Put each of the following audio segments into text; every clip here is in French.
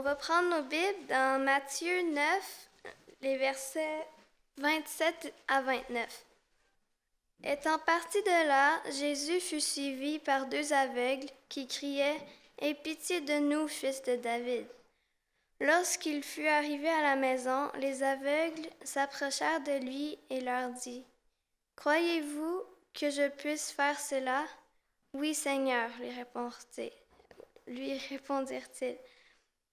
On va prendre nos Bibles dans Matthieu 9, les versets 27 à 29. Étant parti de là, Jésus fut suivi par deux aveugles qui criaient « Aie pitié de nous, fils de David !» Lorsqu'il fut arrivé à la maison, les aveugles s'approchèrent de lui et leur dit « Croyez-vous que je puisse faire cela? »« Oui, Seigneur, lui répondirent-ils.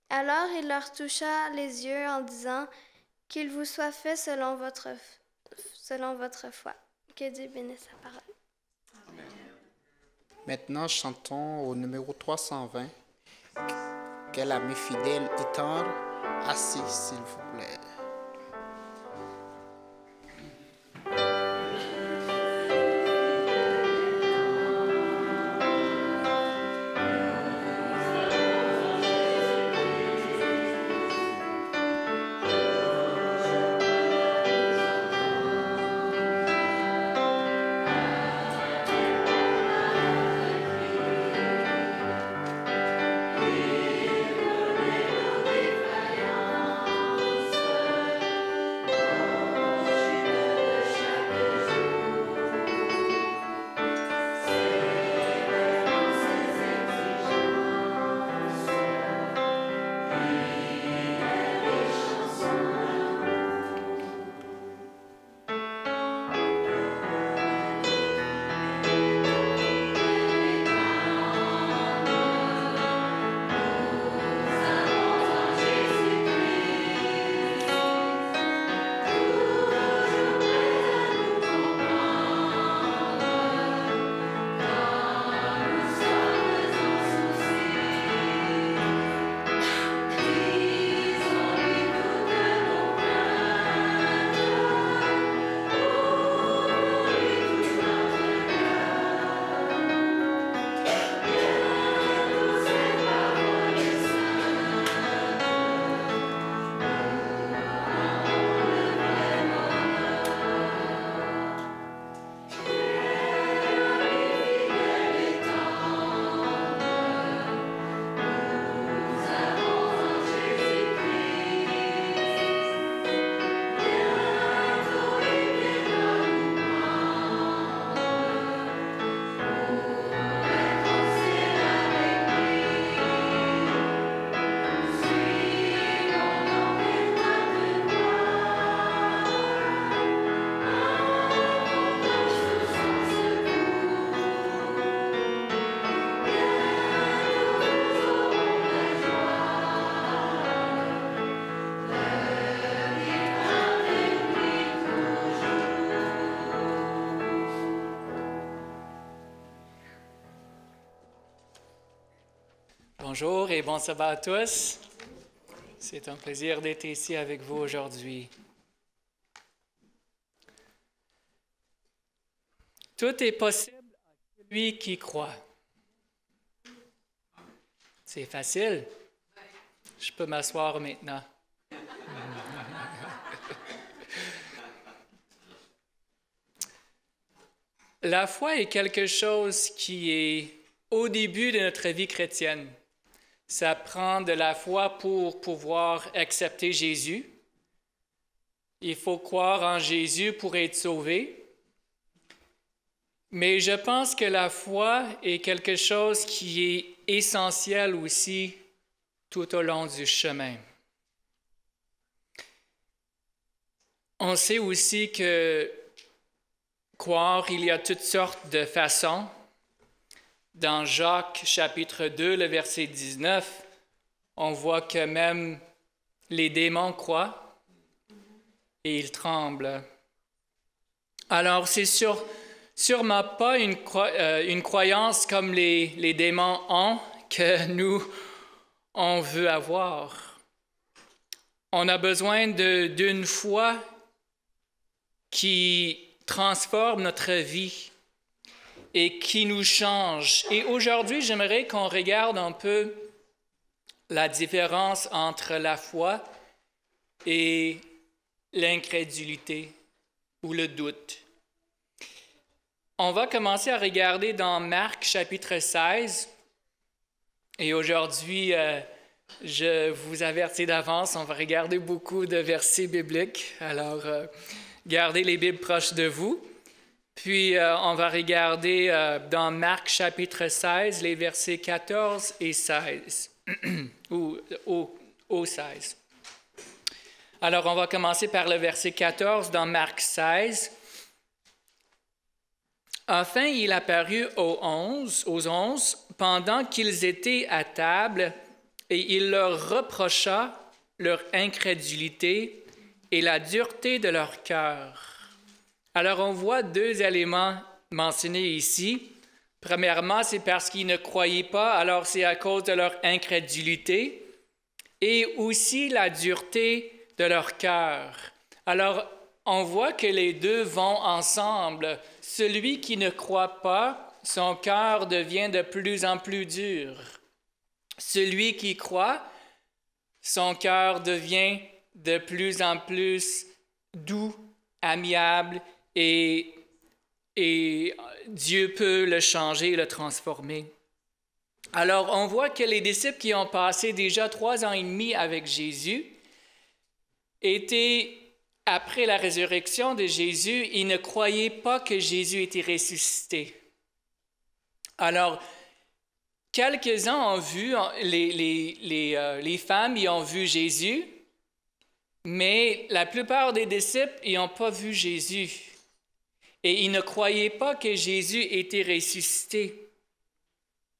Alors il leur toucha les yeux en disant « Qu'il vous soit fait selon votre foi. » Que Dieu bénisse sa parole. Amen. Maintenant, chantons au numéro 320. Quel ami fidèle et tendre, assis s'il vous plaît. Bonjour et bon sabbat à tous. C'est un plaisir d'être ici avec vous aujourd'hui. Tout est possible à celui qui croit. C'est facile. Je peux m'asseoir maintenant. La foi est quelque chose qui est au début de notre vie chrétienne. Ça prend de la foi pour pouvoir accepter Jésus. Il faut croire en Jésus pour être sauvé. Mais je pense que la foi est quelque chose qui est essentiel aussi tout au long du chemin. On sait aussi que croire, il y a toutes sortes de façons. Dans Jacques, chapitre 2, le verset 19, on voit que même les démons croient et ils tremblent. Alors, c'est sûrement pas une croyance comme les démons ont que nous, on veut avoir. On a besoin d'une foi qui transforme notre vie et qui nous change. Et aujourd'hui, j'aimerais qu'on regarde un peu la différence entre la foi et l'incrédulité ou le doute. On va commencer à regarder dans Marc chapitre 16. Et aujourd'hui, Je vous avertis d'avance, on va regarder beaucoup de versets bibliques. Alors, gardez les Bibles proches de vous. Puis, on va regarder dans Marc chapitre 16, les versets 14 et 16, au 16. Alors, on va commencer par le verset 14 dans Marc 16. Enfin, il apparut aux 11, pendant qu'ils étaient à table, et il leur reprocha leur incrédulité et la dureté de leur cœur. Alors, on voit deux éléments mentionnés ici. Premièrement, c'est parce qu'ils ne croyaient pas, alors c'est à cause de leur incrédulité, et aussi la dureté de leur cœur. Alors, on voit que les deux vont ensemble. Celui qui ne croit pas, son cœur devient de plus en plus dur. Celui qui croit, son cœur devient de plus en plus doux, amiable, et Dieu peut le changer, le transformer. Alors, on voit que les disciples qui ont passé déjà 3 ans et demi avec Jésus étaient, après la résurrection de Jésus, ils ne croyaient pas que Jésus était ressuscité. Alors, quelques-uns ont vu, les femmes y ont vu Jésus, mais la plupart des disciples ils n'ont pas vu Jésus. Et ils ne croyaient pas que Jésus était ressuscité.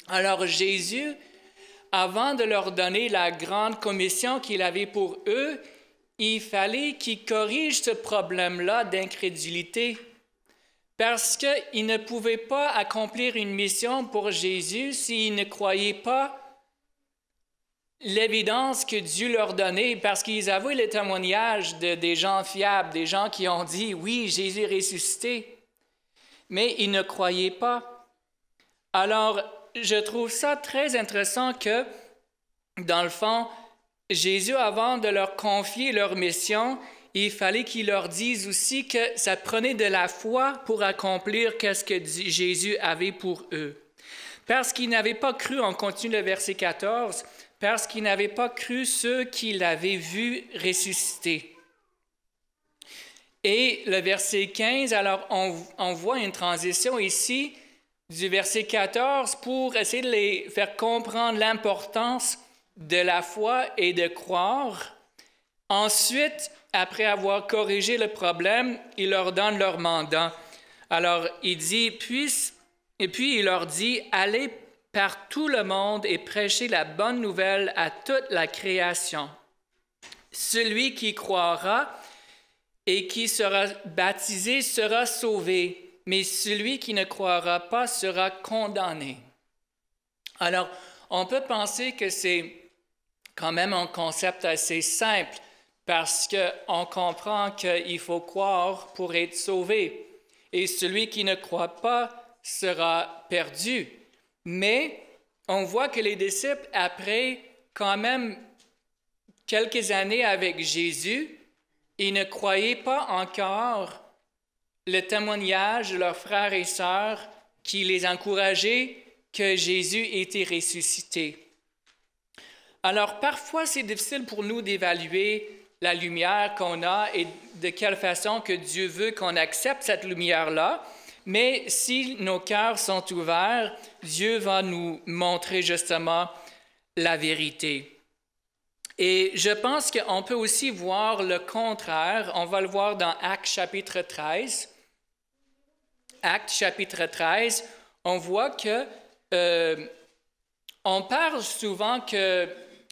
Alors Jésus, avant de leur donner la grande commission qu'il avait pour eux, il fallait qu'ils corrigent ce problème-là d'incrédulité. Parce qu'ils ne pouvaient pas accomplir une mission pour Jésus s'ils ne croyaient pas l'évidence que Dieu leur donnait, parce qu'ils avaient le témoignage des gens fiables, des gens qui ont dit « Oui, Jésus est ressuscité », mais ils ne croyaient pas. Alors, je trouve ça très intéressant que, dans le fond, Jésus, avant de leur confier leur mission, il fallait qu'il leur dise aussi que ça prenait de la foi pour accomplir ce que Jésus avait pour eux. Parce qu'ils n'avaient pas cru, on continue le verset 14, parce qu'ils n'avaient pas cru ceux qui l'avaient vu ressusciter. Et le verset 15, alors on voit une transition ici du verset 14 pour essayer de les faire comprendre l'importance de la foi et de croire. Ensuite, après avoir corrigé le problème, il leur donne leur mandat. Alors, il dit, puis il leur dit, allez par tout le monde et prêchez la bonne nouvelle à toute la création. Celui qui croira et qui sera baptisé sera sauvé, mais celui qui ne croira pas sera condamné. Alors, on peut penser que c'est quand même un concept assez simple, parce qu'on comprend qu'il faut croire pour être sauvé, et celui qui ne croit pas sera perdu. Mais on voit que les disciples, après quand même quelques années avec Jésus, ils ne croyaient pas encore le témoignage de leurs frères et sœurs qui les encourageaient que Jésus était ressuscité. Alors parfois, c'est difficile pour nous d'évaluer la lumière qu'on a et de quelle façon que Dieu veut qu'on accepte cette lumière-là. Mais si nos cœurs sont ouverts, Dieu va nous montrer justement la vérité. Et je pense qu'on peut aussi voir le contraire. On va le voir dans Actes chapitre 13. Actes chapitre 13, on voit que on parle souvent que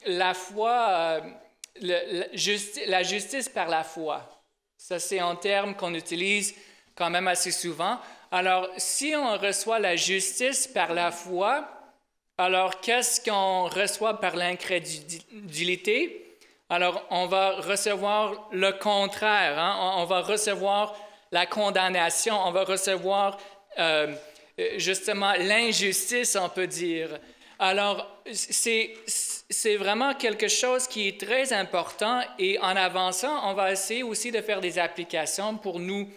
la foi, la justice par la foi. Ça, c'est un terme qu'on utilise quand même assez souvent. Alors, si on reçoit la justice par la foi, alors qu'est-ce qu'on reçoit par l'incrédulité? Alors, on va recevoir le contraire, hein? On va recevoir la condamnation, on va recevoir justement l'injustice, on peut dire. Alors, c'est vraiment quelque chose qui est très important et en avançant, on va essayer aussi de faire des applications pour nous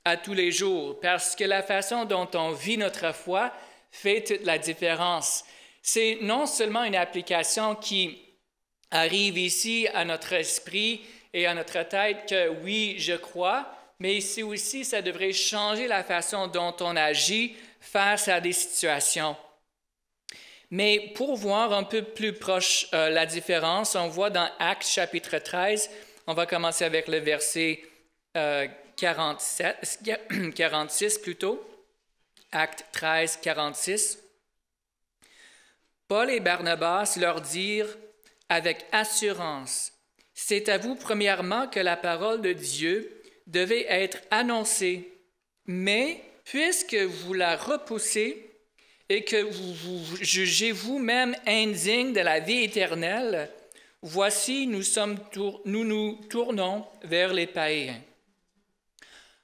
à tous les jours, parce que la façon dont on vit notre foi fait toute la différence. C'est non seulement une application qui arrive ici à notre esprit et à notre tête que oui, je crois, mais ici aussi, ça devrait changer la façon dont on agit face à des situations. Mais pour voir un peu plus proche la différence, on voit dans Actes chapitre 13, on va commencer avec le verset 46 plutôt. Actes 13, 46. Paul et Barnabas leur dirent avec assurance, « C'est à vous premièrement que la parole de Dieu devait être annoncée, mais puisque vous la repoussez et que vous vous jugez vous-même indigne de la vie éternelle, voici nous nous tournons vers les païens. »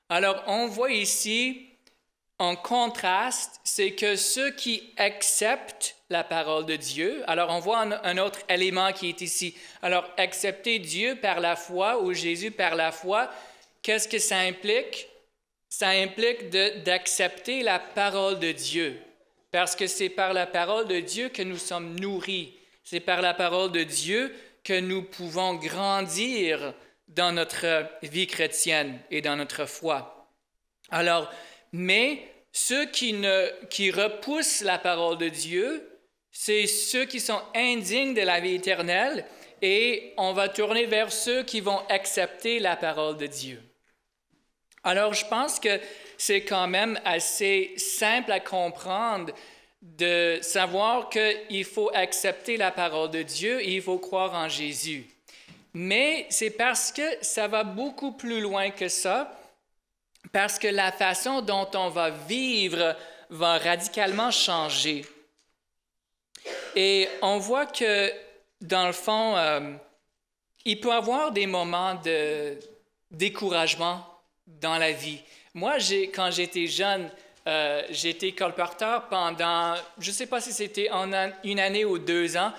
Alors, on voit ici, en contraste, c'est que ceux qui acceptent la parole de Dieu, alors on voit un autre élément qui est ici. Alors, accepter Dieu par la foi ou Jésus par la foi, qu'est-ce que ça implique? Ça implique d'accepter la parole de Dieu, parce que c'est par la parole de Dieu que nous sommes nourris. C'est par la parole de Dieu que nous pouvons grandir dans notre vie chrétienne et dans notre foi. Alors, mais ceux qui repoussent la parole de Dieu, c'est ceux qui sont indignes de la vie éternelle, et on va tourner vers ceux qui vont accepter la parole de Dieu. Alors, je pense que c'est quand même assez simple à comprendre de savoir qu'il faut accepter la parole de Dieu et il faut croire en Jésus. Mais c'est parce que ça va beaucoup plus loin que ça, parce que la façon dont on va vivre va radicalement changer. Et on voit que, dans le fond, il peut y avoir des moments de découragement dans la vie. Moi, quand j'étais jeune, j'étais colporteur pendant, je ne sais pas si c'était une année ou 2 ans,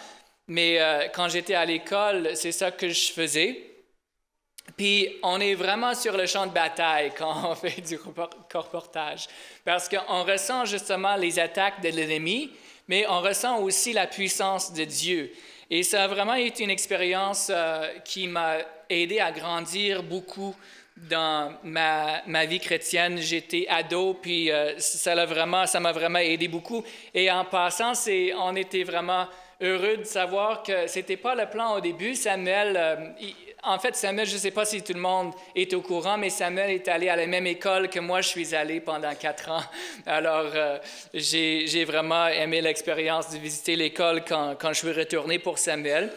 mais quand j'étais à l'école, c'est ça que je faisais. Puis, on est vraiment sur le champ de bataille quand on fait du colportage, parce qu'on ressent justement les attaques de l'ennemi, mais on ressent aussi la puissance de Dieu. Et ça a vraiment été une expérience qui m'a aidé à grandir beaucoup dans ma vie chrétienne. J'étais ado, puis ça m'a vraiment aidé beaucoup. Et en passant, on était vraiment heureux de savoir que ce n'était pas le plan au début. Samuel, Samuel, je ne sais pas si tout le monde est au courant, mais Samuel est allé à la même école que moi, je suis allé pendant 4 ans. Alors, j'ai vraiment aimé l'expérience de visiter l'école quand je suis retourné pour Samuel.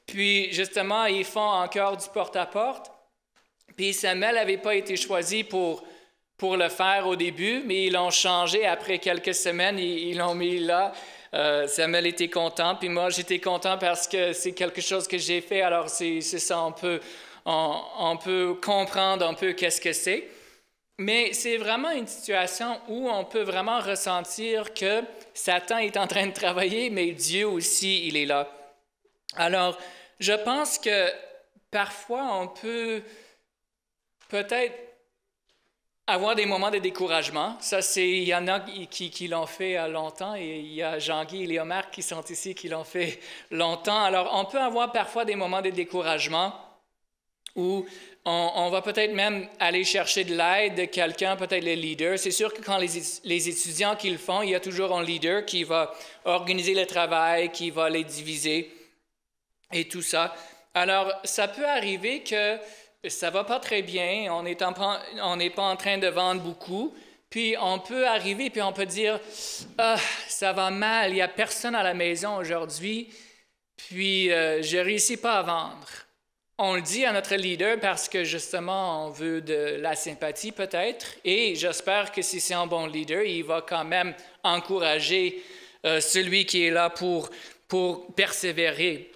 Puis, justement, ils font encore du porte-à-porte. Puis, Samuel n'avait pas été choisi pour le faire au début, mais ils l'ont changé après quelques semaines. Ils l'ont mis là. Samuel était content, puis moi j'étais content parce que c'est quelque chose que j'ai fait, alors c'est ça, on peut comprendre un peu qu'est-ce que c'est. Mais c'est vraiment une situation où on peut vraiment ressentir que Satan est en train de travailler, mais Dieu aussi, il est là. Alors, je pense que parfois on peut peut-être avoir des moments de découragement. Ça, il y en a qui l'ont fait longtemps, et il y a Jean-Guy et Léomar qui sont ici, qui l'ont fait longtemps. Alors, on peut avoir parfois des moments de découragement où on va peut-être même aller chercher de l'aide de quelqu'un, peut-être les leaders. C'est sûr que quand les étudiants qui le font, il y a toujours un leader qui va organiser le travail, qui va les diviser et tout ça. Alors, ça peut arriver que ça va pas très bien, on n'est pas en train de vendre beaucoup, puis on peut arriver, puis on peut dire « Ah, ça va mal, il n'y a personne à la maison aujourd'hui, puis je ne réussis pas à vendre. » On le dit à notre leader parce que justement, on veut de la sympathie peut-être, et j'espère que si c'est un bon leader, il va quand même encourager celui qui est là pour persévérer.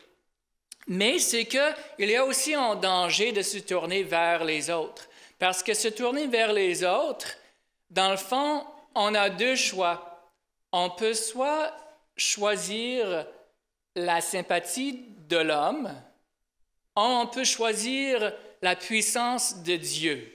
Mais c'est qu'il y a aussi un danger de se tourner vers les autres. Parce que se tourner vers les autres, dans le fond, on a 2 choix. On peut soit choisir la sympathie de l'homme, ou on peut choisir la puissance de Dieu.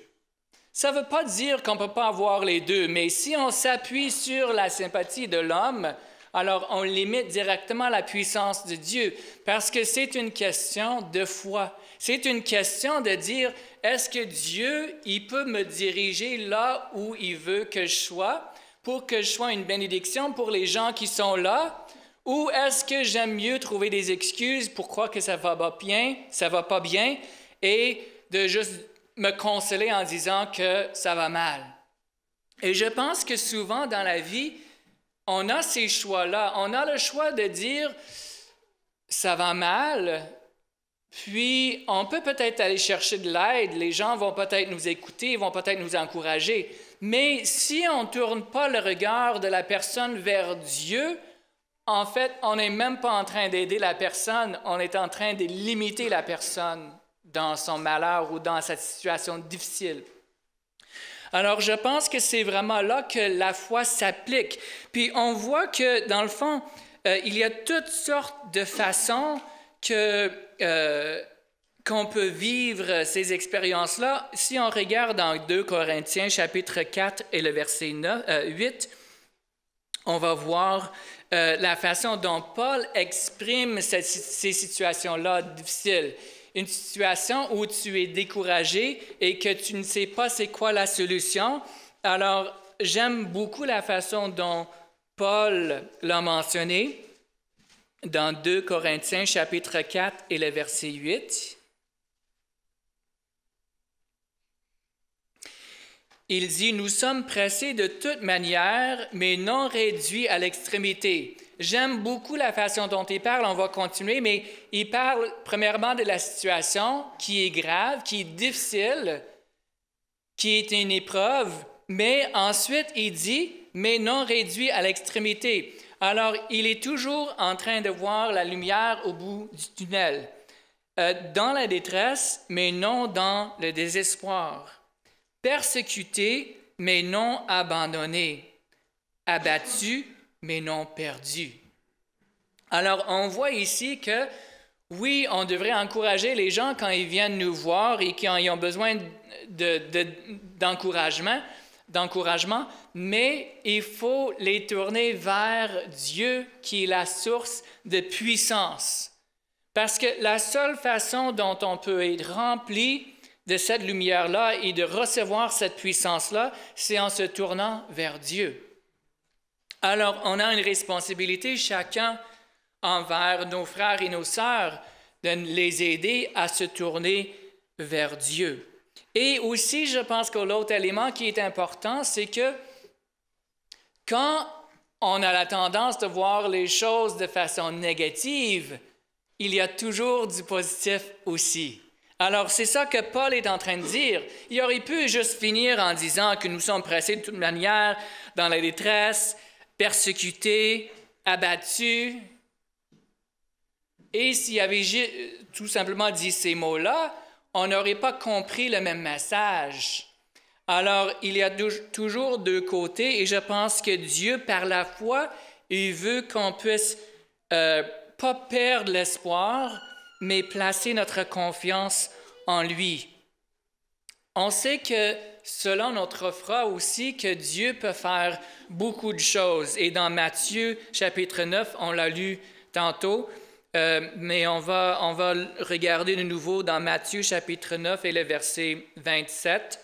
Ça ne veut pas dire qu'on ne peut pas avoir les deux, mais si on s'appuie sur la sympathie de l'homme, Alors, on limite directement la puissance de Dieu parce que c'est une question de foi. C'est une question de dire, est-ce que Dieu, il peut me diriger là où il veut que je sois pour que je sois une bénédiction pour les gens qui sont là? Ou est-ce que j'aime mieux trouver des excuses pour croire que ça va pas bien et de juste me consoler en disant que ça va mal? Et je pense que souvent dans la vie, on a ces choix-là. On a le choix de dire « ça va mal », puis on peut peut-être aller chercher de l'aide, les gens vont peut-être nous écouter, vont peut-être nous encourager. Mais si on ne tourne pas le regard de la personne vers Dieu, en fait, on n'est même pas en train d'aider la personne, on est en train de limiter la personne dans son malheur ou dans cette situation difficile. Alors, je pense que c'est vraiment là que la foi s'applique. Puis, on voit que, dans le fond, il y a toutes sortes de façons qu'on peut vivre ces expériences-là. Si on regarde dans 2 Corinthiens, chapitre 4 et le verset 8, on va voir la façon dont Paul exprime ces situations-là difficiles. Une situation où tu es découragé et que tu ne sais pas c'est quoi la solution. Alors, j'aime beaucoup la façon dont Paul l'a mentionné dans 2 Corinthiens, chapitre 4 et le verset 8. Il dit, « Nous sommes pressés de toute manière, mais non réduits à l'extrémité. » J'aime beaucoup la façon dont il parle, on va continuer, mais il parle premièrement de la situation qui est grave, qui est difficile, qui est une épreuve, mais ensuite il dit, « mais non réduits à l'extrémité. » Alors, il est toujours en train de voir la lumière au bout du tunnel, dans la détresse, mais non dans le désespoir. Persécuté, mais non abandonné. Abattu, mais non perdu. Alors, on voit ici que, oui, on devrait encourager les gens quand ils viennent nous voir et quand ils ont besoin d'encouragement, mais il faut les tourner vers Dieu qui est la source de puissance. Parce que la seule façon dont on peut être rempli de cette lumière-là et de recevoir cette puissance-là, c'est en se tournant vers Dieu. Alors, on a une responsabilité chacun envers nos frères et nos sœurs de les aider à se tourner vers Dieu. Et aussi, je pense que l'autre élément qui est important, c'est que quand on a la tendance de voir les choses de façon négative, il y a toujours du positif aussi. Alors, c'est ça que Paul est en train de dire. Il aurait pu juste finir en disant que nous sommes pressés de toute manière dans la détresse, persécutés, abattus. Et s'il avait tout simplement dit ces mots-là, on n'aurait pas compris le même message. Alors, il y a toujours deux côtés et je pense que Dieu, par la foi, il veut qu'on puisse pas perdre l'espoir, mais placer notre confiance en lui. On sait que, selon notre foi aussi, que Dieu peut faire beaucoup de choses. Et dans Matthieu, chapitre 9, on l'a lu tantôt, mais on va regarder de nouveau dans Matthieu, chapitre 9 et le verset 27.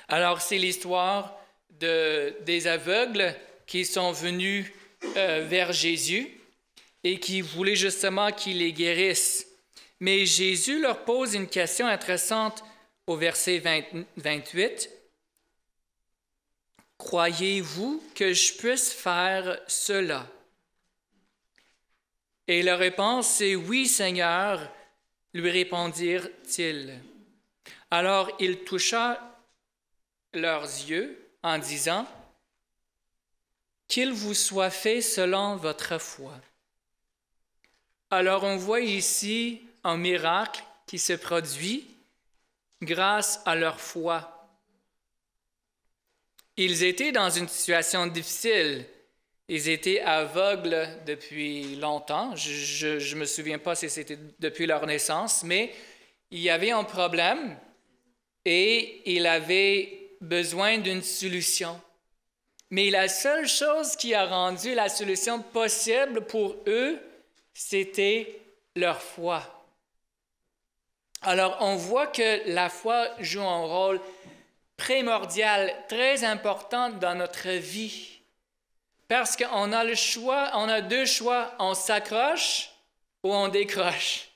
Alors, c'est l'histoire des aveugles qui sont venus vers Jésus et qui voulaient justement qu'il les guérisse. Mais Jésus leur pose une question intéressante au verset 28. « Croyez-vous que je puisse faire cela? » Et la réponse, c'est « Oui, Seigneur », lui répondirent-ils. Alors il toucha leurs yeux en disant « Qu'il vous soit fait selon votre foi. » Alors on voit ici un miracle qui se produit grâce à leur foi. Ils étaient dans une situation difficile. Ils étaient aveugles depuis longtemps. Je ne me souviens pas si c'était depuis leur naissance, mais il y avait un problème et il avait besoin d'une solution. Mais la seule chose qui a rendu la solution possible pour eux, c'était leur foi. Alors, on voit que la foi joue un rôle primordial, très important dans notre vie. Parce qu'on a le choix, on a deux choix, on s'accroche ou on décroche.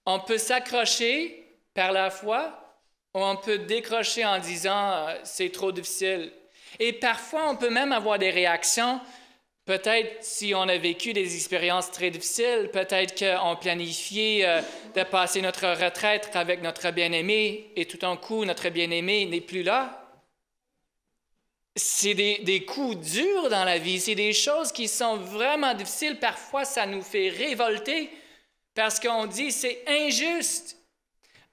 On peut s'accrocher par la foi ou on peut décrocher en disant « c'est trop difficile ». Et parfois, on peut même avoir des réactions. Peut-être si on a vécu des expériences très difficiles, peut-être qu'on planifiait de passer notre retraite avec notre bien-aimé et tout d'un coup, notre bien-aimé n'est plus là. C'est des coups durs dans la vie, c'est des choses qui sont vraiment difficiles. Parfois, ça nous fait révolter parce qu'on dit c'est injuste.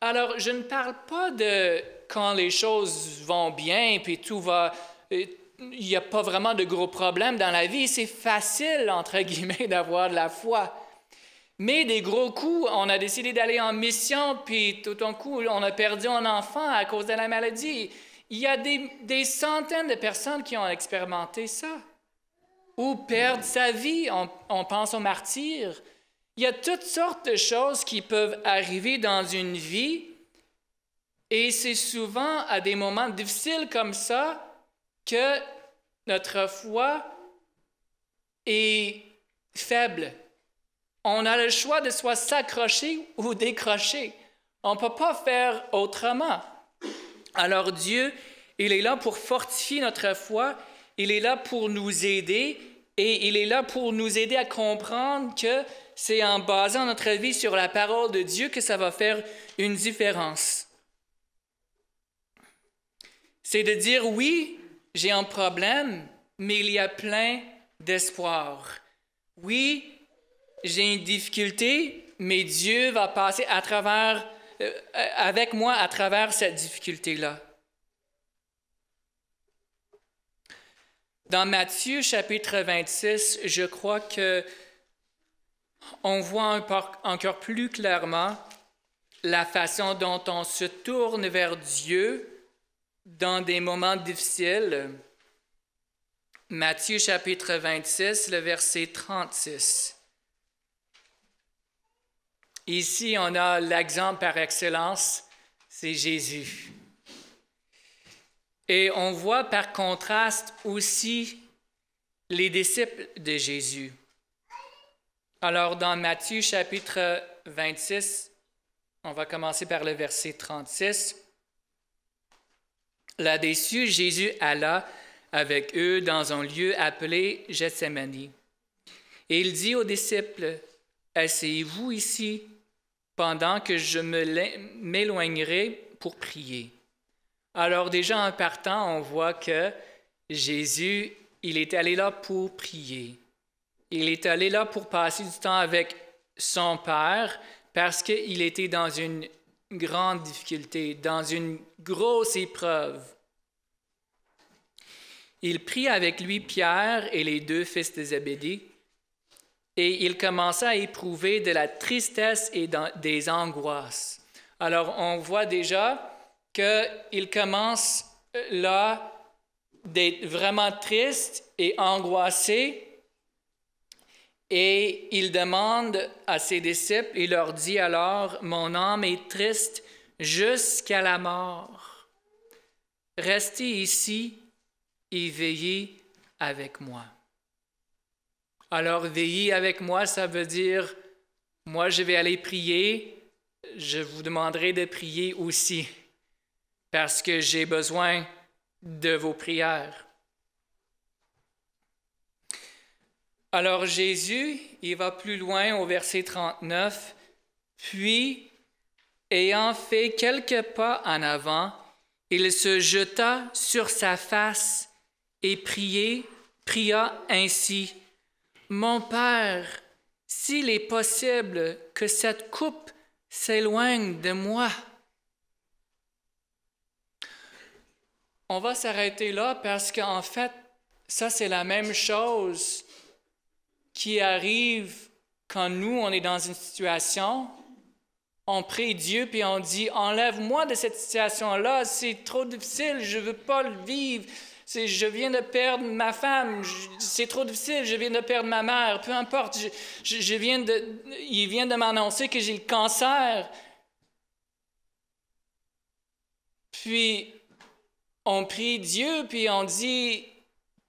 Alors, je ne parle pas de quand les choses vont bien puis tout va... Il n'y a pas vraiment de gros problèmes dans la vie. C'est facile, entre guillemets, d'avoir de la foi. Mais des gros coups, on a décidé d'aller en mission, puis tout d'un coup, on a perdu un enfant à cause de la maladie. Il y a des centaines de personnes qui ont expérimenté ça. Ou perdre sa vie, on pense aux martyrs. Il y a toutes sortes de choses qui peuvent arriver dans une vie, et c'est souvent à des moments difficiles comme ça que notre foi est faible. On a le choix de soit s'accrocher ou décrocher. On ne peut pas faire autrement. Alors Dieu, il est là pour fortifier notre foi, il est là pour nous aider et il est là pour nous aider à comprendre que c'est en basant notre vie sur la parole de Dieu que ça va faire une différence. C'est de dire oui, j'ai un problème, mais il y a plein d'espoir. Oui, j'ai une difficulté, mais Dieu va passer avec moi à travers cette difficulté-là. Dans Matthieu chapitre 26, je crois que on voit encore plus clairement la façon dont on se tourne vers Dieu dans des moments difficiles. Matthieu chapitre 26, le verset 36. Ici, on a l'exemple par excellence, c'est Jésus. Et on voit par contraste aussi les disciples de Jésus. Alors, dans Matthieu chapitre 26, on va commencer par le verset 36. Là-dessus, Jésus alla avec eux dans un lieu appelé Gethsémani. Et il dit aux disciples, « Asseyez-vous ici pendant que je m'éloignerai pour prier. » Alors déjà en partant, on voit que Jésus, il est allé là pour prier. Il est allé là pour passer du temps avec son Père parce qu'il était dans une grande difficulté, dans une grosse épreuve. Il prit avec lui Pierre et les deux fils de Zébédée, et il commença à éprouver de la tristesse et des angoisses. Alors, on voit déjà qu'il commence là d'être vraiment triste et angoissé, et il demande à ses disciples, il leur dit alors, « Mon âme est triste jusqu'à la mort. Restez ici et veillez avec moi. » Alors, veillez avec moi, ça veut dire, moi je vais aller prier, je vous demanderai de prier aussi, parce que j'ai besoin de vos prières. Alors Jésus, il va plus loin au verset 39, puis, ayant fait quelques pas en avant, il se jeta sur sa face et pria ainsi, « Mon Père, s'il est possible que cette coupe s'éloigne de moi. » On va s'arrêter là parce qu'en fait, ça c'est la même chose qui arrive quand nous, on est dans une situation, on prie Dieu puis on dit « Enlève-moi de cette situation-là, c'est trop difficile, je ne veux pas le vivre. » je viens de perdre ma femme, c'est trop difficile, je viens de perdre ma mère, peu importe, il vient de m'annoncer que j'ai le cancer. Puis, on prie Dieu, puis on dit,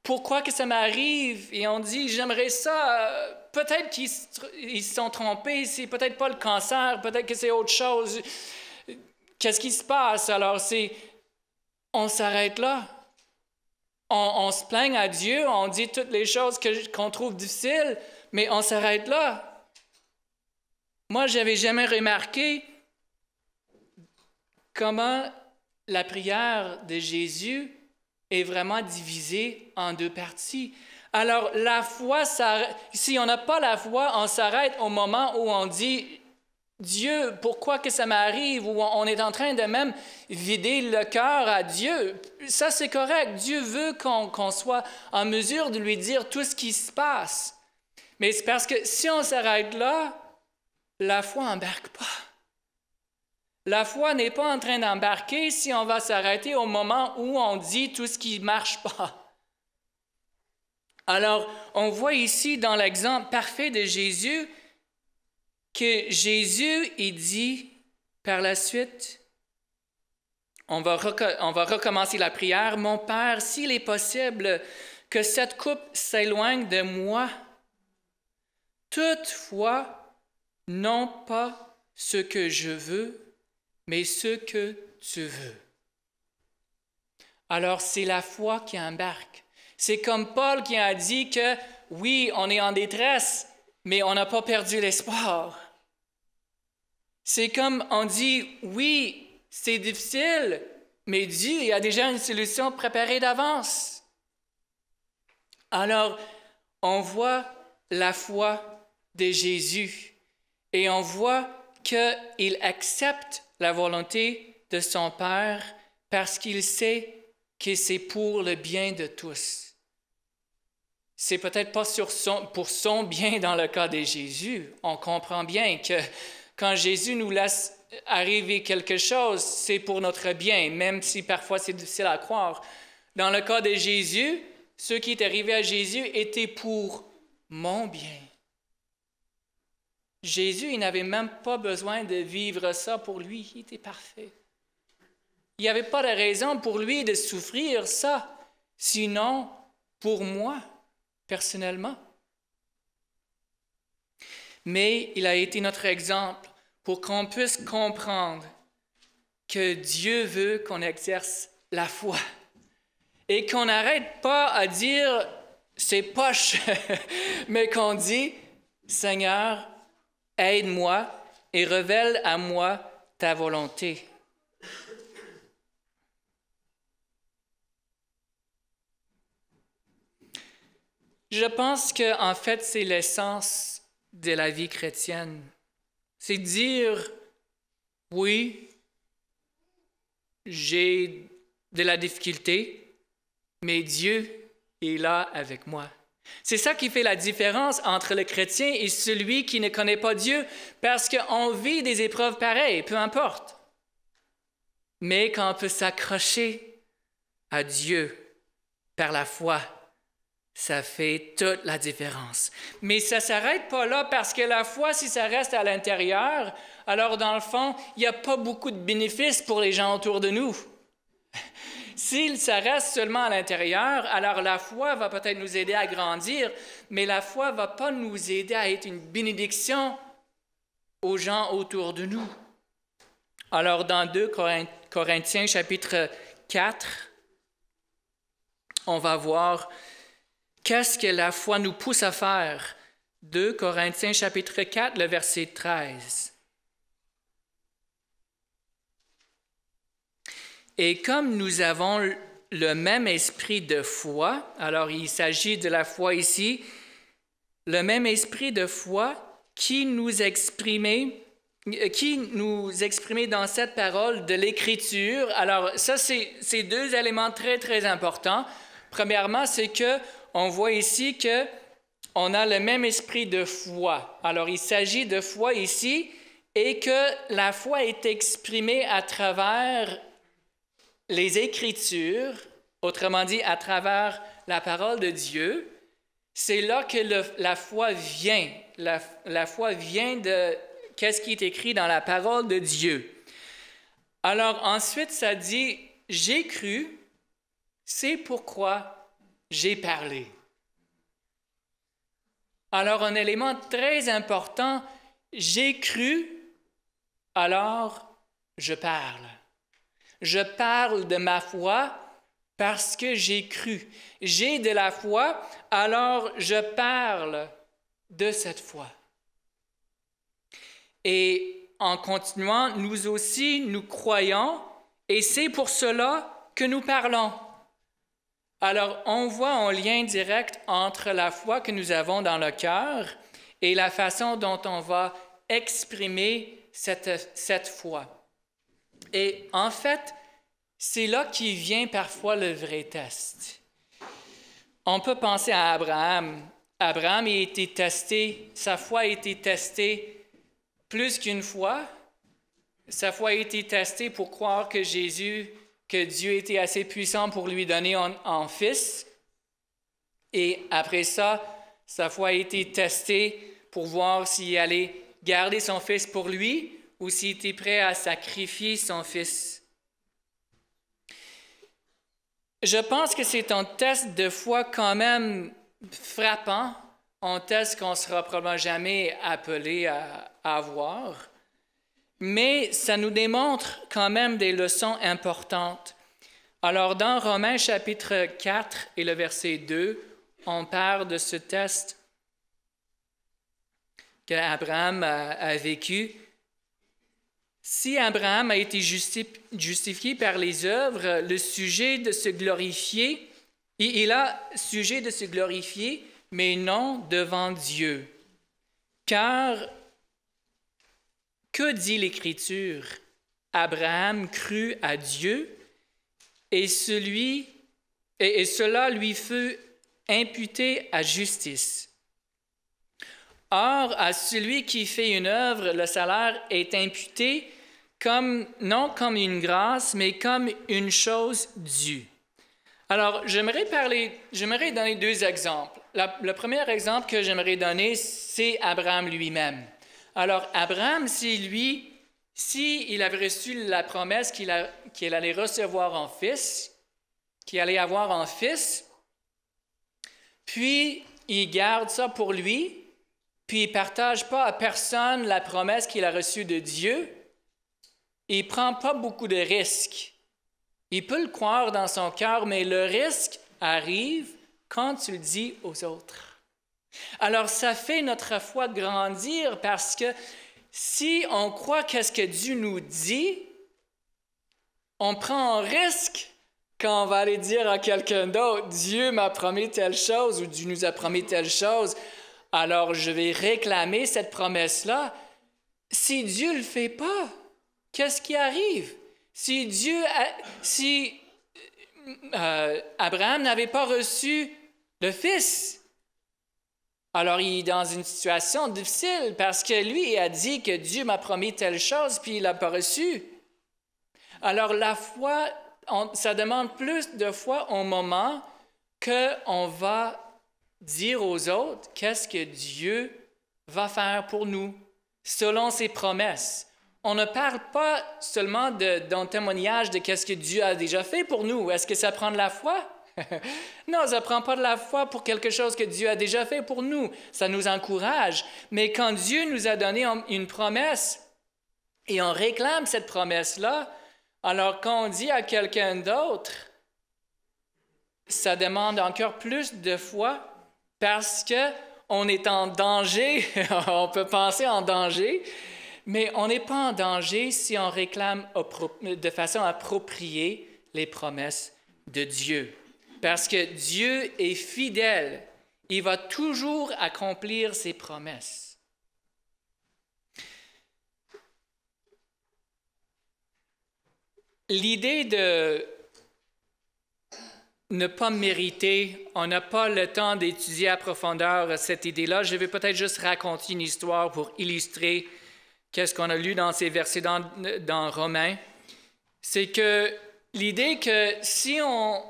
pourquoi que ça m'arrive? Et on dit, j'aimerais ça. Peut-être qu'ils se sont trompés, c'est peut-être pas le cancer, peut-être que c'est autre chose. Qu'est-ce qui se passe? Alors, on s'arrête là. On se plaint à Dieu, on dit toutes les choses qu'on trouve difficiles, mais on s'arrête là. Moi, je n'avais jamais remarqué comment la prière de Jésus est vraiment divisée en deux parties. Alors, la foi, si on n'a pas la foi, on s'arrête au moment où on dit « Dieu, pourquoi que ça m'arrive? » Ou on est en train de même vider le cœur à Dieu. Ça, c'est correct. Dieu veut qu'on soit en mesure de lui dire tout ce qui se passe. Mais c'est parce que si on s'arrête là, la foi n'embarque pas. La foi n'est pas en train d'embarquer si on va s'arrêter au moment où on dit tout ce qui ne marche pas. Alors, on voit ici dans l'exemple parfait de Jésus que Jésus, il dit par la suite, on va recommencer la prière, « Mon Père, s'il est possible que cette coupe s'éloigne de moi, toutefois, non pas ce que je veux, mais ce que tu veux. » Alors, c'est la foi qui embarque. C'est comme Paul qui a dit que, oui, on est en détresse, mais on n'a pas perdu l'espoir. C'est comme on dit, oui, c'est difficile, mais Dieu il a déjà une solution préparée d'avance. Alors, on voit la foi de Jésus et on voit qu'il accepte la volonté de son Père parce qu'il sait que c'est pour le bien de tous. C'est peut-être pas pour son bien dans le cas de Jésus. On comprend bien que quand Jésus nous laisse arriver quelque chose, c'est pour notre bien, même si parfois c'est difficile à croire. Dans le cas de Jésus, ce qui est arrivé à Jésus était pour mon bien. Jésus, il n'avait même pas besoin de vivre ça pour lui, il était parfait. Il n'y avait pas de raison pour lui de souffrir ça, sinon pour moi, personnellement. Mais il a été notre exemple pour qu'on puisse comprendre que Dieu veut qu'on exerce la foi et qu'on n'arrête pas à dire « c'est poche », mais qu'on dit « Seigneur, aide-moi et révèle à moi ta volonté. » Je pense qu'en fait, c'est l'essence de la vie chrétienne. C'est dire, oui, j'ai de la difficulté, mais Dieu est là avec moi. C'est ça qui fait la différence entre le chrétien et celui qui ne connaît pas Dieu, parce qu'on vit des épreuves pareilles, peu importe. Mais quand on peut s'accrocher à Dieu par la foi, ça fait toute la différence. Mais ça ne s'arrête pas là parce que la foi, si ça reste à l'intérieur, alors dans le fond, il n'y a pas beaucoup de bénéfices pour les gens autour de nous. Si ça reste seulement à l'intérieur, alors la foi va peut-être nous aider à grandir, mais la foi ne va pas nous aider à être une bénédiction aux gens autour de nous. Alors dans 2 Corinthiens chapitre 4, on va voir qu'est-ce que la foi nous pousse à faire. 2 Corinthiens chapitre 4, le verset 13. Et comme nous avons le même esprit de foi, alors il s'agit de la foi ici, le même esprit de foi qui nous exprimait dans cette parole de l'Écriture. Alors ça, c'est deux éléments très, très importants. Premièrement, c'est qu'on voit ici qu'on a le même esprit de foi. Alors il s'agit de foi ici et que la foi est exprimée à travers les Écritures autrement dit, à travers la parole de Dieu, c'est là que la foi vient. La foi vient de qu'est-ce qui est écrit dans la parole de Dieu. Alors ensuite, ça dit, j'ai cru, c'est pourquoi j'ai parlé. Alors un élément très important, j'ai cru, alors je parle. Je parle de ma foi parce que j'ai cru. J'ai de la foi, alors je parle de cette foi. Et en continuant, nous aussi, nous croyons, et c'est pour cela que nous parlons. Alors, on voit un lien direct entre la foi que nous avons dans le cœur et la façon dont on va exprimer cette foi. Et en fait, c'est là qu'il vient parfois le vrai test. On peut penser à Abraham. Abraham a été testé, sa foi a été testée plus qu'une fois. Sa foi a été testée pour croire que Dieu était assez puissant pour lui donner un fils. Et après ça, sa foi a été testée pour voir s'il allait garder son fils pour lui ou s'il était prêt à sacrifier son fils. Je pense que c'est un test de foi quand même frappant, un test qu'on ne sera probablement jamais appelé à avoir, mais ça nous démontre quand même des leçons importantes. Alors, dans Romains chapitre 4 et le verset 2, on parle de ce test qu'Abraham a vécu. Si Abraham a été justifié par les œuvres, le sujet de se glorifier, il a sujet de se glorifier, mais non devant Dieu. Car, que dit l'Écriture? Abraham crut à Dieu et cela lui fut imputé à justice. Or, à celui qui fait une œuvre, le salaire est imputé non comme une grâce, mais comme une chose due. Alors, j'aimerais donner deux exemples. Le premier exemple que j'aimerais donner, c'est Abraham lui-même. Alors, Abraham, s'il avait reçu la promesse qu'il allait recevoir un fils, qu'il allait avoir un fils, puis il garde ça pour lui, puis il ne partage pas à personne la promesse qu'il a reçue de Dieu, il ne prend pas beaucoup de risques. Il peut le croire dans son cœur, mais le risque arrive quand tu le dis aux autres. Alors, ça fait notre foi grandir parce que si on croit qu'est-ce que Dieu nous dit, on prend un risque quand on va aller dire à quelqu'un d'autre, Dieu m'a promis telle chose ou Dieu nous a promis telle chose, alors je vais réclamer cette promesse-là. Si Dieu ne le fait pas, qu'est-ce qui arrive? Si Abraham n'avait pas reçu le fils, alors il est dans une situation difficile parce que lui a dit que Dieu m'a promis telle chose puis il l'a pas reçu. Alors la foi, ça demande plus de foi au moment qu'on va dire aux autres qu'est-ce que Dieu va faire pour nous selon ses promesses. On ne parle pas seulement d'un témoignage de qu'est-ce que Dieu a déjà fait pour nous. Est-ce que ça prend de la foi? Non, ça ne prend pas de la foi pour quelque chose que Dieu a déjà fait pour nous. Ça nous encourage. Mais quand Dieu nous a donné une promesse et on réclame cette promesse-là, alors quand on dit à quelqu'un d'autre, ça demande encore plus de foi parce qu'on est en danger. On peut penser en danger, mais on n'est pas en danger si on réclame de façon appropriée les promesses de Dieu. Parce que Dieu est fidèle. Il va toujours accomplir ses promesses. L'idée de ne pas mériter, on n'a pas le temps d'étudier à profondeur cette idée-là. Je vais peut-être juste raconter une histoire pour illustrer qu'est-ce qu'on a lu dans ces versets dans Romains. C'est que l'idée que si on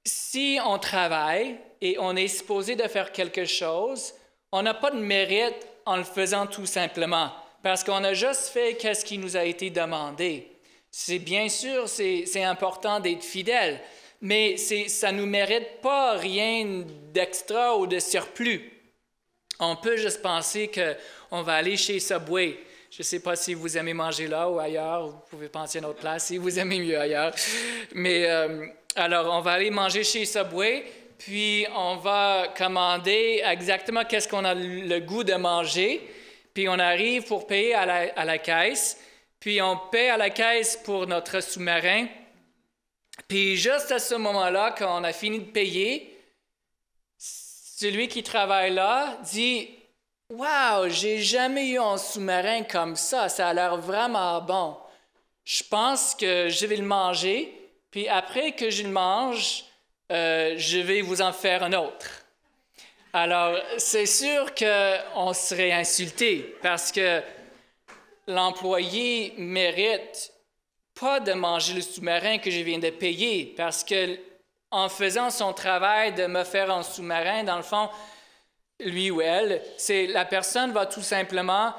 si on travaille et on est supposé de faire quelque chose, on n'a pas de mérite en le faisant tout simplement, parce qu'on a juste fait ce qui nous a été demandé. C'est bien sûr, c'est important d'être fidèle, mais ça ne nous mérite pas rien d'extra ou de surplus. On peut juste penser qu'on va aller chez Subway. Je ne sais pas si vous aimez manger là ou ailleurs, vous pouvez penser à une autre place si vous aimez mieux ailleurs. Mais alors, on va aller manger chez Subway, puis on va commander exactement qu'est-ce qu'on a le goût de manger, puis on arrive pour payer à la caisse, puis on paie à la caisse pour notre sous-marin, puis juste à ce moment-là, quand on a fini de payer, celui qui travaille là dit « Wow, j'ai jamais eu un sous-marin comme ça a l'air vraiment bon. Je pense que je vais le manger, puis après que je le mange, je vais vous en faire un autre. » Alors, c'est sûr qu'on serait insulté parce que l'employé mérite pas de manger le sous-marin que je viens de payer parce que en faisant son travail de me faire un sous-marin, dans le fond, lui ou elle, c'est la personne va tout simplement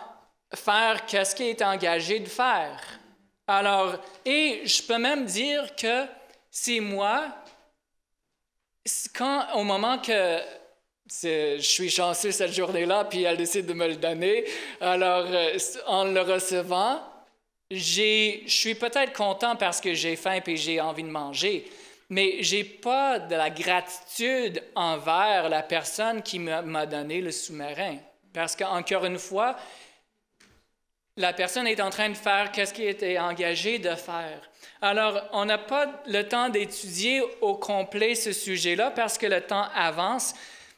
faire ce qu'elle est engagée de faire. Alors, et je peux même dire que c'est moi, au moment que je suis chanceux cette journée-là, puis elle décide de me le donner, alors en le recevant, je suis peut-être content parce que j'ai faim et j'ai envie de manger, mais je n'ai pas de la gratitude envers la personne qui m'a donné le sous-marin. Parce qu'encore une fois, la personne est en train de faire ce qu'elle était engagée de faire. Alors, on n'a pas le temps d'étudier au complet ce sujet-là parce que le temps avance.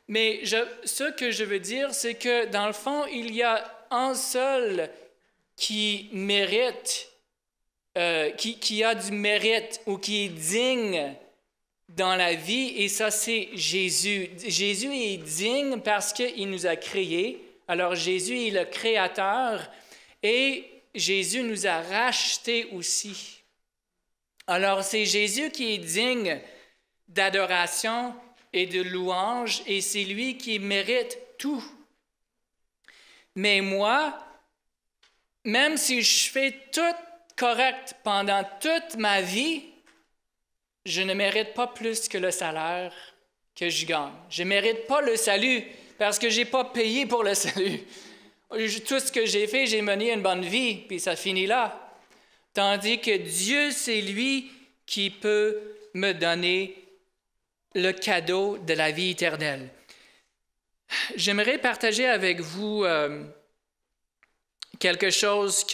Mais ce que je veux dire, c'est que dans le fond, il y a un seul qui mérite, qui a du mérite ou qui est digne dans la vie, et ça, c'est Jésus. Jésus est digne parce qu'il nous a créés. Alors, Jésus est le Créateur et Jésus nous a rachetés aussi. Alors, c'est Jésus qui est digne d'adoration et de louange, et c'est lui qui mérite tout. Mais moi, même si je fais tout correct pendant toute ma vie, je ne mérite pas plus que le salaire que je gagne. Je ne mérite pas le salut parce que je n'ai pas payé pour le salut. Tout ce que j'ai fait, j'ai mené une bonne vie, puis ça finit là. Tandis que Dieu, c'est lui qui peut me donner le cadeau de la vie éternelle. J'aimerais partager avec vous quelque chose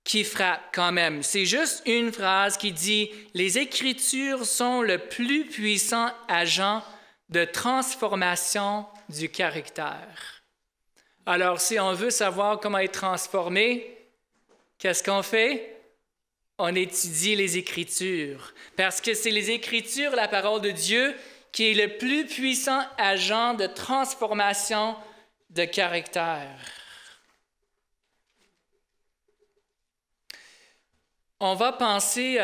qui frappe quand même. C'est juste une phrase qui dit « Les Écritures sont le plus puissant agent de transformation du caractère. » Alors, si on veut savoir comment être transformé, qu'est-ce qu'on fait? On étudie les Écritures. Parce que c'est les Écritures, la parole de Dieu, qui est le plus puissant agent de transformation de caractère. On va penser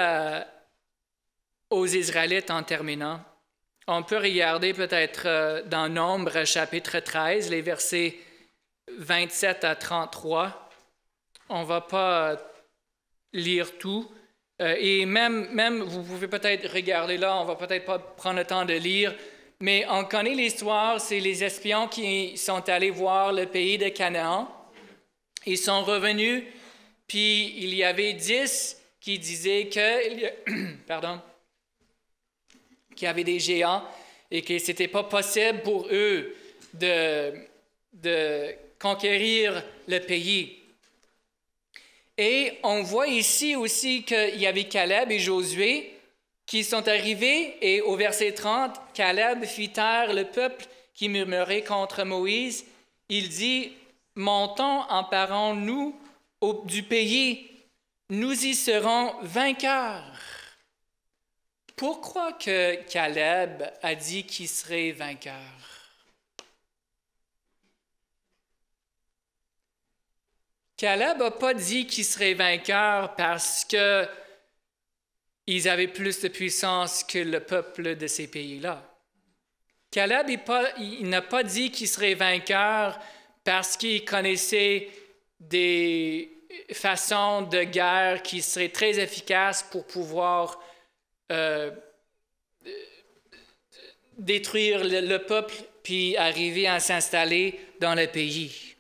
aux Israélites en terminant. On peut regarder peut-être dans Nombre, chapitre 13, les versets 27 à 33. On ne va pas lire tout. Et même, vous pouvez peut-être regarder là, on ne va peut-être pas prendre le temps de lire, mais on connaît l'histoire, c'est les espions qui sont allés voir le pays de Canaan. Ils sont revenus, puis il y avait 10 qui disaient qu'il y avait des géants et que ce n'était pas possible pour eux de conquérir le pays. Et on voit ici aussi qu'il y avait Caleb et Josué qui sont arrivés, et au verset 30, Caleb fit taire le peuple qui murmurait contre Moïse. Il dit, « Montons, emparons-nous du pays, nous y serons vainqueurs. » Pourquoi que Caleb a dit qu'il serait vainqueur? Caleb n'a pas dit qu'il serait vainqueur parce que ils avaient plus de puissance que le peuple de ces pays-là. Caleb, il n'a pas dit qu'il serait vainqueur parce qu'il connaissait des façons de guerre qui seraient très efficaces pour pouvoir détruire le peuple puis arriver à s'installer dans le pays.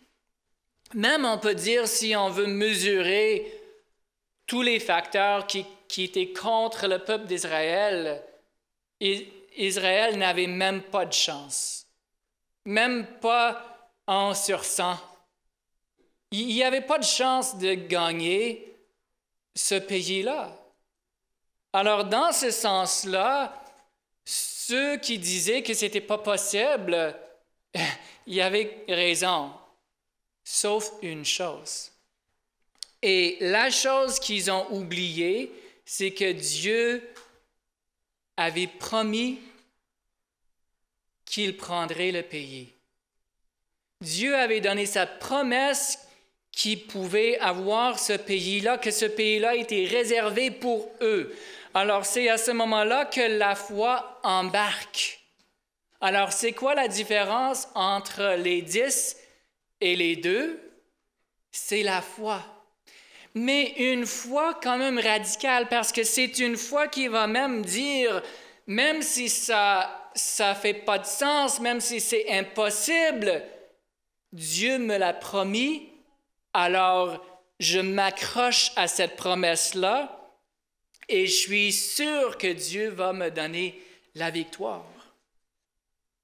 Même on peut dire, si on veut mesurer tous les facteurs qui étaient contre le peuple d'Israël, Israël n'avait même pas de chance, même pas 1 sur 100. Il n'y avait pas de chance de gagner ce pays-là. Alors, dans ce sens-là, ceux qui disaient que ce n'était pas possible, ils avaient raison, sauf une chose. Et la chose qu'ils ont oubliée, c'est que Dieu avait promis qu'il prendrait le pays. Dieu avait donné sa promesse qu'il pouvait avoir ce pays-là, que ce pays-là était réservé pour eux. Alors, c'est à ce moment-là que la foi embarque. Alors, c'est quoi la différence entre les 10 et les 2? C'est la foi. Mais une foi quand même radicale, parce que c'est une foi qui va même dire, même si ça fait pas de sens, même si c'est impossible, Dieu me l'a promis, alors je m'accroche à cette promesse-là et je suis sûr que Dieu va me donner la victoire.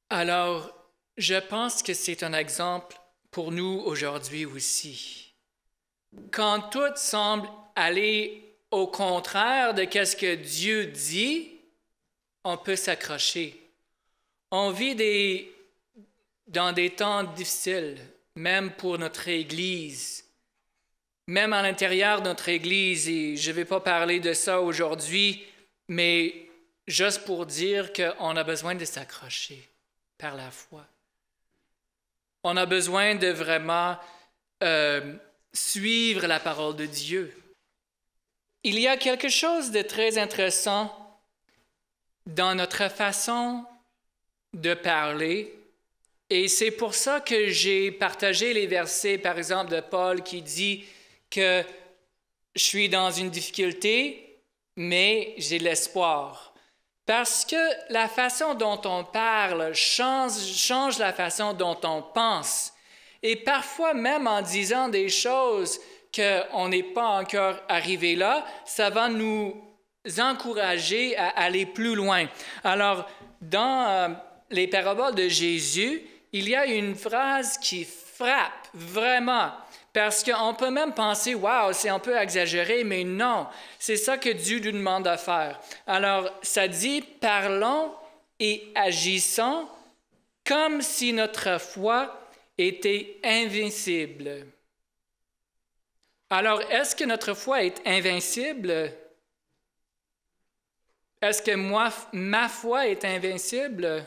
Alors, je pense que c'est un exemple pour nous aujourd'hui aussi. Quand tout semble aller au contraire de ce que Dieu dit, on peut s'accrocher. On vit dans des temps difficiles, même pour notre Église, même à l'intérieur de notre Église, et je ne vais pas parler de ça aujourd'hui, mais juste pour dire qu'on a besoin de s'accrocher par la foi. On a besoin de vraiment suivre la parole de Dieu. Il y a quelque chose de très intéressant dans notre façon de parler, et c'est pour ça que j'ai partagé les versets, par exemple, de Paul qui dit que je suis dans une difficulté, mais j'ai l'espoir. Parce que la façon dont on parle change la façon dont on pense. Et parfois, même en disant des choses qu'on n'est pas encore arrivé là, ça va nous encourager à aller plus loin. Alors, dans les paraboles de Jésus, il y a une phrase qui frappe vraiment, parce qu'on peut même penser, wow, c'est un peu exagéré, mais non, c'est ça que Dieu nous demande de faire. Alors, ça dit, parlons et agissons comme si notre foi était invincible. Alors, est-ce que notre foi est invincible? Est-ce que ma foi est invincible?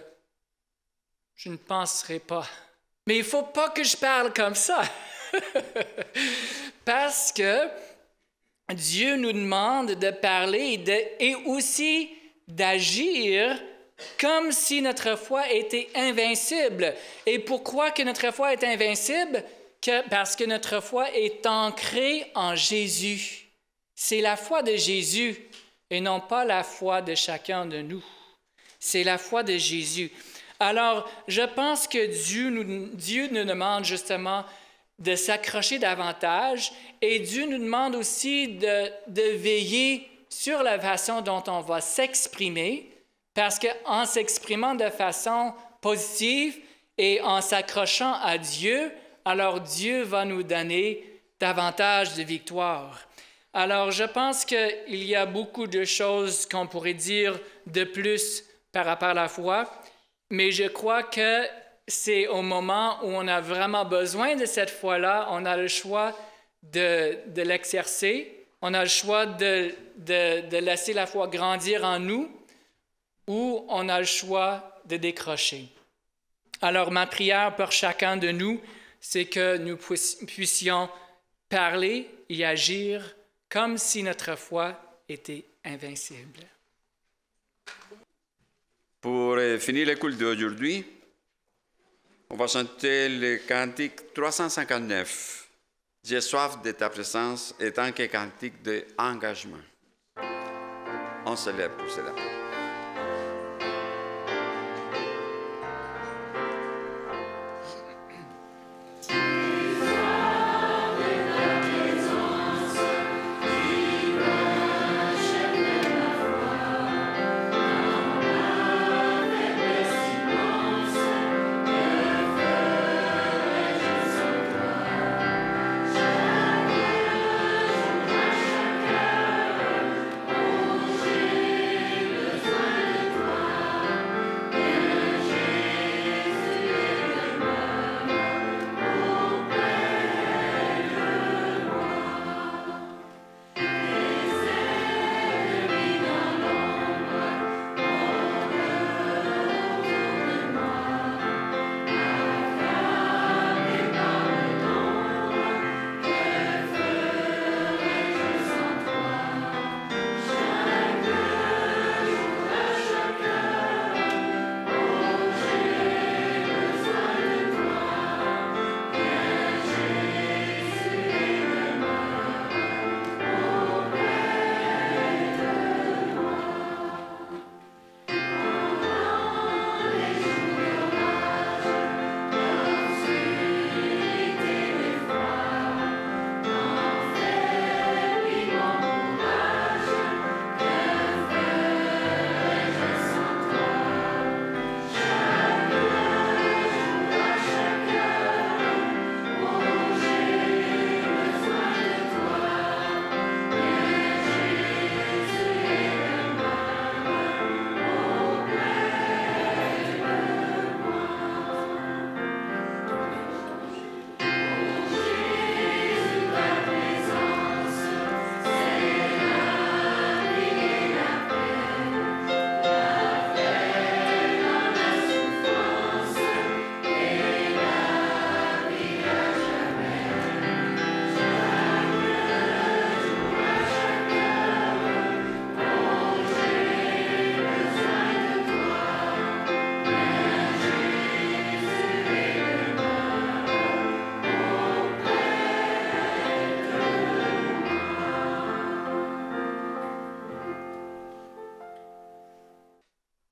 Je ne penserai pas. Mais il ne faut pas que je parle comme ça. Parce que Dieu nous demande de parler et aussi d'agir comme si notre foi était invincible. Et pourquoi que notre foi est invincible? Parce que notre foi est ancrée en Jésus. C'est la foi de Jésus et non pas la foi de chacun de nous. C'est la foi de Jésus. Alors, je pense que Dieu nous demande justement de s'accrocher davantage et Dieu nous demande aussi de veiller sur la façon dont on va s'exprimer, parce qu'en s'exprimant de façon positive et en s'accrochant à Dieu, alors Dieu va nous donner davantage de victoire. Alors, je pense qu'il y a beaucoup de choses qu'on pourrait dire de plus par rapport à la foi, mais je crois que c'est au moment où on a vraiment besoin de cette foi-là, on a le choix de l'exercer, on a le choix de laisser la foi grandir en nous, ou on a le choix de décrocher. Alors, ma prière pour chacun de nous, c'est que nous puissions parler et agir comme si notre foi était invincible. Pour finir le culte d'aujourd'hui, on va chanter le cantique 359. J'ai soif de ta présence, étant que cantique d'engagement. On se lève pour cela.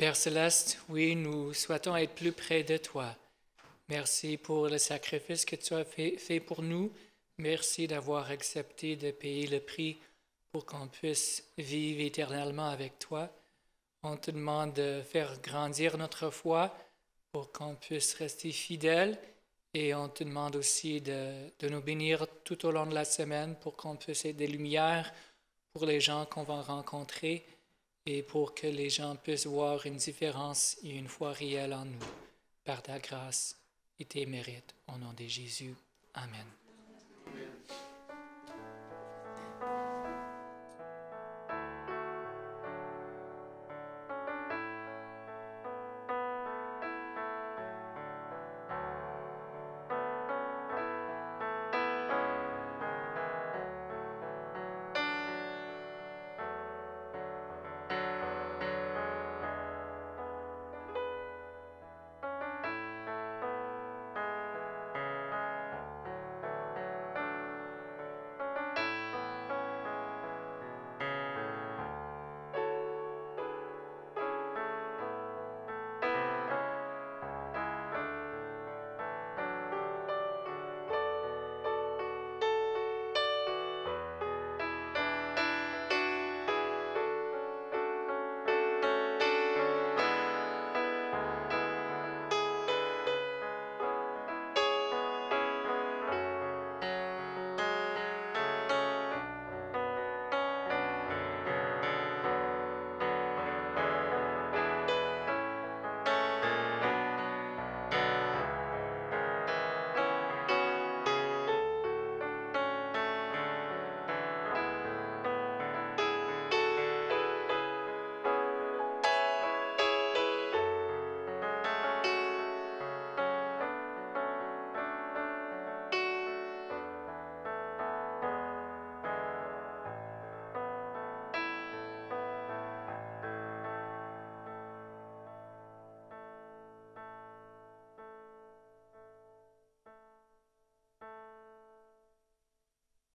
Père Céleste, oui, nous souhaitons être plus près de toi. Merci pour le sacrifice que tu as fait pour nous. Merci d'avoir accepté de payer le prix pour qu'on puisse vivre éternellement avec toi. On te demande de faire grandir notre foi pour qu'on puisse rester fidèle et on te demande aussi de nous bénir tout au long de la semaine pour qu'on puisse être des lumières pour les gens qu'on va rencontrer et pour que les gens puissent voir une différence et une foi réelle en nous, par ta grâce et tes mérites. Au nom de Jésus. Amen.